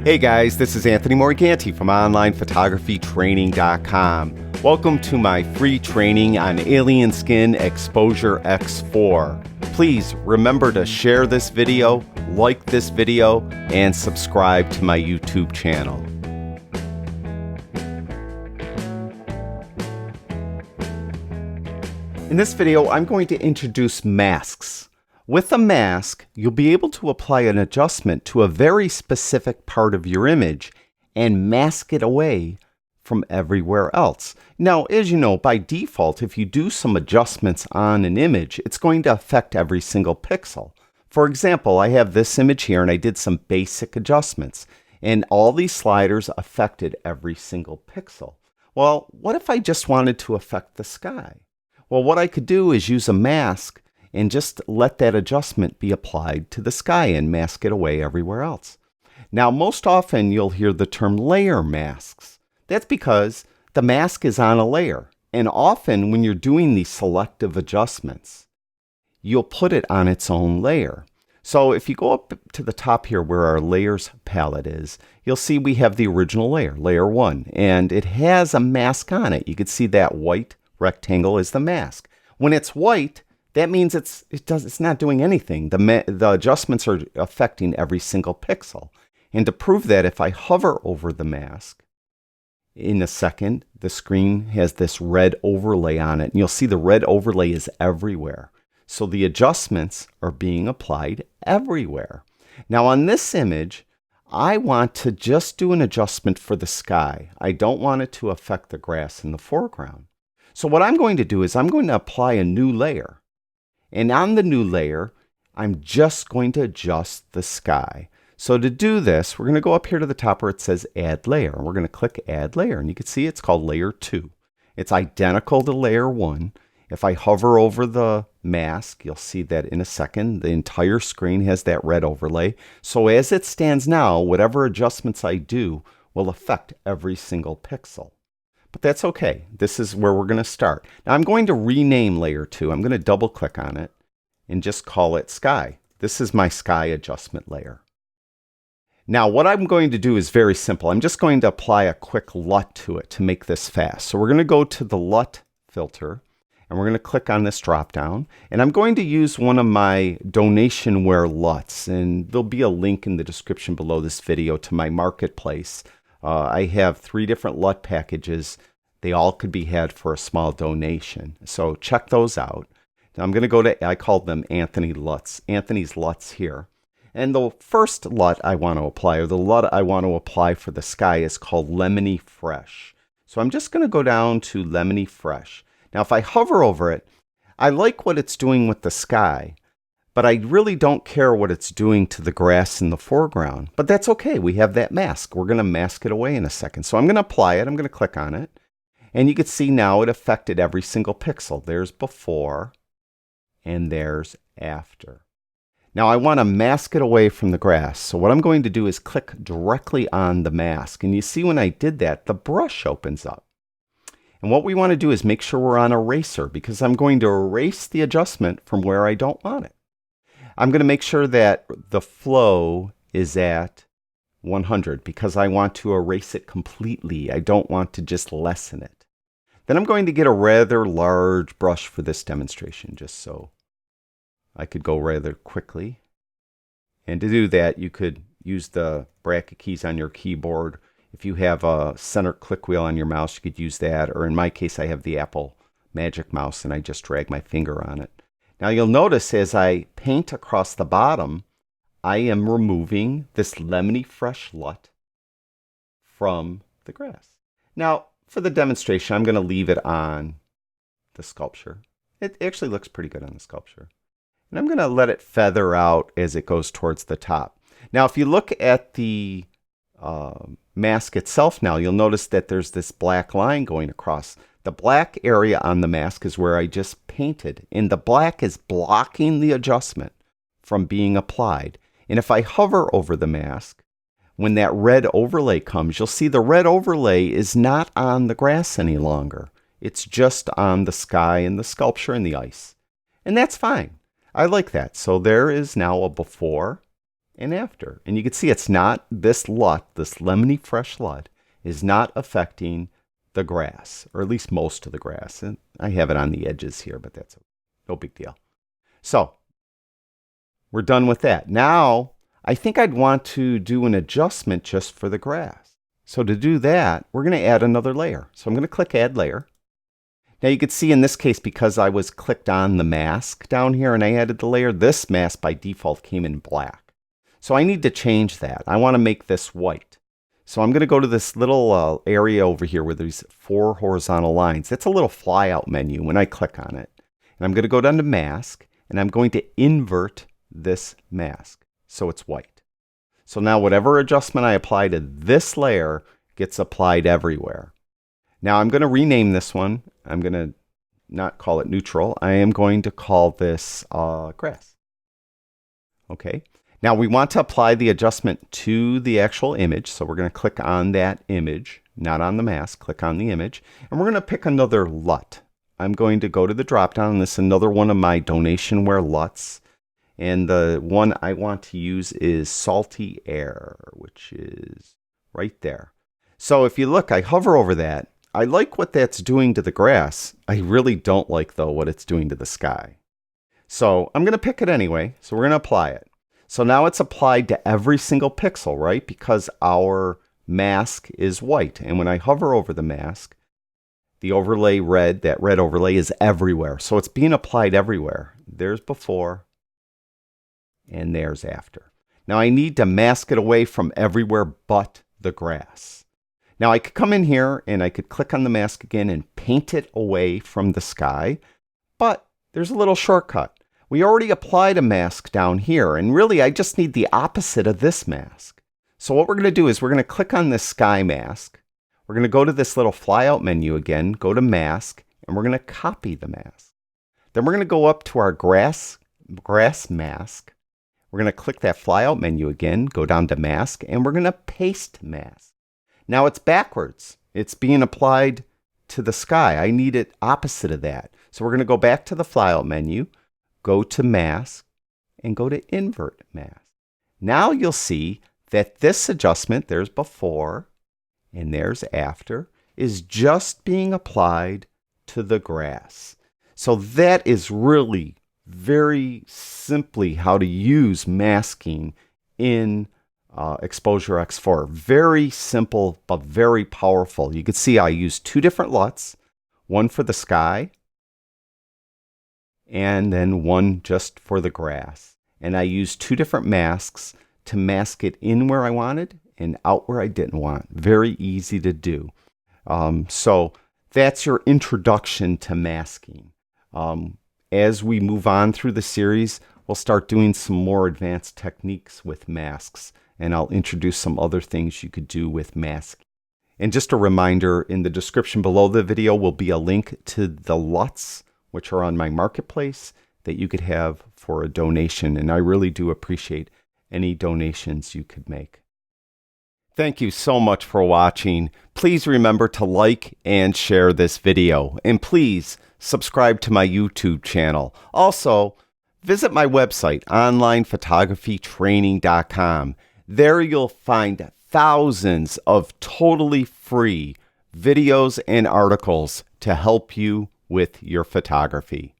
Hey guys, this is Anthony Morganti from OnlinePhotographyTraining.com. Welcome to my free training on Alien Skin Exposure X4. Please remember to share this video, like this video, and subscribe to my YouTube channel. In this video, I'm going to introduce masks. With a mask, you'll be able to apply an adjustment to a very specific part of your image and mask it away from everywhere else. Now, as you know, by default, if you do some adjustments on an image, it's going to affect every single pixel. For example, I have this image here and I did some basic adjustments, and all these sliders affected every single pixel. Well, what if I just wanted to affect the sky? Well, what I could do is use a mask and just let that adjustment be applied to the sky and mask it away everywhere else. Now, most often you'll hear the term layer masks. That's because the mask is on a layer, and often when you're doing these selective adjustments, you'll put it on its own layer. So if you go up to the top here where our layers palette is, you'll see we have the original layer, layer 1, and it has a mask on it. You can see that white rectangle is the mask. When it's white, that means it's not doing anything. The adjustments are affecting every single pixel. And to prove that, if I hover over the mask, in a second, the screen has this red overlay on it. And you'll see the red overlay is everywhere. So the adjustments are being applied everywhere. Now on this image, I want to just do an adjustment for the sky. I don't want it to affect the grass in the foreground. So what I'm going to do is I'm going to apply a new layer. And on the new layer, I'm just going to adjust the sky. So to do this, we're going to go up here to the top where it says Add Layer. And we're going to click Add Layer. And you can see it's called Layer 2. It's identical to Layer 1. If I hover over the mask, you'll see that in a second, the entire screen has that red overlay. So as it stands now, whatever adjustments I do will affect every single pixel. But that's okay. This is where we're going to start. Now I'm going to rename layer 2. I'm going to double click on it and just call it sky. This is my sky adjustment layer. Now what I'm going to do is very simple. I'm just going to apply a quick LUT to it to make this fast. So we're going to go to the LUT filter and we're going to click on this drop down, and I'm going to use one of my donationware LUTs, and there'll be a link in the description below this video to my marketplace. I have 3 different LUT packages. They all could be had for a small donation. So check those out. Now I'm going to go to, I called them Anthony's LUTs here. And the first LUT I want to apply, or the LUT I want to apply for the sky, is called Lemony Fresh. So I'm just going to go down to Lemony Fresh. Now if I hover over it, I like what it's doing with the sky, but I really don't care what it's doing to the grass in the foreground. But that's okay. We have that mask. We're going to mask it away in a second. So I'm going to apply it. I'm going to click on it. And you can see now it affected every single pixel. There's before and there's after. Now I want to mask it away from the grass. So what I'm going to do is click directly on the mask. And you see when I did that, the brush opens up. And what we want to do is make sure we're on eraser, because I'm going to erase the adjustment from where I don't want it. I'm going to make sure that the flow is at 100 because I want to erase it completely. I don't want to just lessen it. Then I'm going to get a rather large brush for this demonstration, just so I could go rather quickly. And to do that, you could use the bracket keys on your keyboard. If you have a center click wheel on your mouse, you could use that. Or in my case, I have the Apple Magic Mouse and I just drag my finger on it. Now you'll notice as I paint across the bottom, I am removing this Lemony Fresh LUT from the grass. Now for the demonstration, I'm going to leave it on the sculpture. It actually looks pretty good on the sculpture. And I'm going to let it feather out as it goes towards the top. Now if you look at the mask itself now, you'll notice that there's this black line going across. The black area on the mask is where I just painted, and the black is blocking the adjustment from being applied. And if I hover over the mask, when that red overlay comes, you'll see the red overlay is not on the grass any longer. It's just on the sky and the sculpture and the ice. And that's fine. I like that. So there is now a before and after. And you can see it's not, this LUT, this lemony fresh LUT, is not affecting the grass, or at least most of the grass. And I have it on the edges here, but that's no big deal. So we're done with that. Now, I think I'd want to do an adjustment just for the grass. So to do that, we're going to add another layer. So I'm going to click Add Layer. Now you can see in this case, because I was clicked on the mask down here and I added the layer, this mask by default came in black. So I need to change that. I want to make this white. So I'm going to go to this little area over here where there's 4 horizontal lines. It's a little flyout menu when I click on it. And I'm going to go down to Mask, and I'm going to invert this mask so it's white. So now whatever adjustment I apply to this layer gets applied everywhere. Now I'm going to rename this one. I'm going to not call it neutral. I am going to call this grass. Okay. Now we want to apply the adjustment to the actual image. So we're going to click on that image, not on the mask. Click on the image. And we're going to pick another LUT. I'm going to go to the drop down. This is another one of my donationware LUTs. And the one I want to use is Salty Air, which is right there. So if you look, I hover over that. I like what that's doing to the grass. I really don't like, though, what it's doing to the sky. So I'm going to pick it anyway. So we're going to apply it. So now it's applied to every single pixel, right? Because our mask is white. And when I hover over the mask, the overlay red, that red overlay is everywhere. So it's being applied everywhere. There's before and there's after. Now I need to mask it away from everywhere but the grass. Now I could come in here and I could click on the mask again and paint it away from the sky, but there's a little shortcut. We already applied a mask down here, and really I just need the opposite of this mask. So what we're going to do is we're going to click on this sky mask. We're going to go to this little flyout menu again, go to Mask, and we're going to copy the mask. Then we're going to go up to our grass mask. We're going to click that flyout menu again, go down to Mask, and we're going to paste mask. Now it's backwards. It's being applied to the sky. I need it opposite of that. So we're going to go back to the flyout menu, go to Mask, and go to Invert Mask. Now you'll see that this adjustment, there's before and there's after, is just being applied to the grass. So that is really very simply how to use masking in Exposure X4. Very simple, but very powerful. You can see I used 2 different LUTs, one for the sky, and then one just for the grass. And I used 2 different masks to mask it in where I wanted and out where I didn't want. Very easy to do. So that's your introduction to masking. As we move on through the series, we'll start doing some more advanced techniques with masks, and I'll introduce some other things you could do with masking. And just a reminder, in the description below the video will be a link to the LUTs, which are on my marketplace, that you could have for a donation. And I really do appreciate any donations you could make. Thank you so much for watching. Please remember to like and share this video. And please subscribe to my YouTube channel. Also, visit my website, onlinephotographytraining.com. There you'll find thousands of totally free videos and articles to help you with your photography.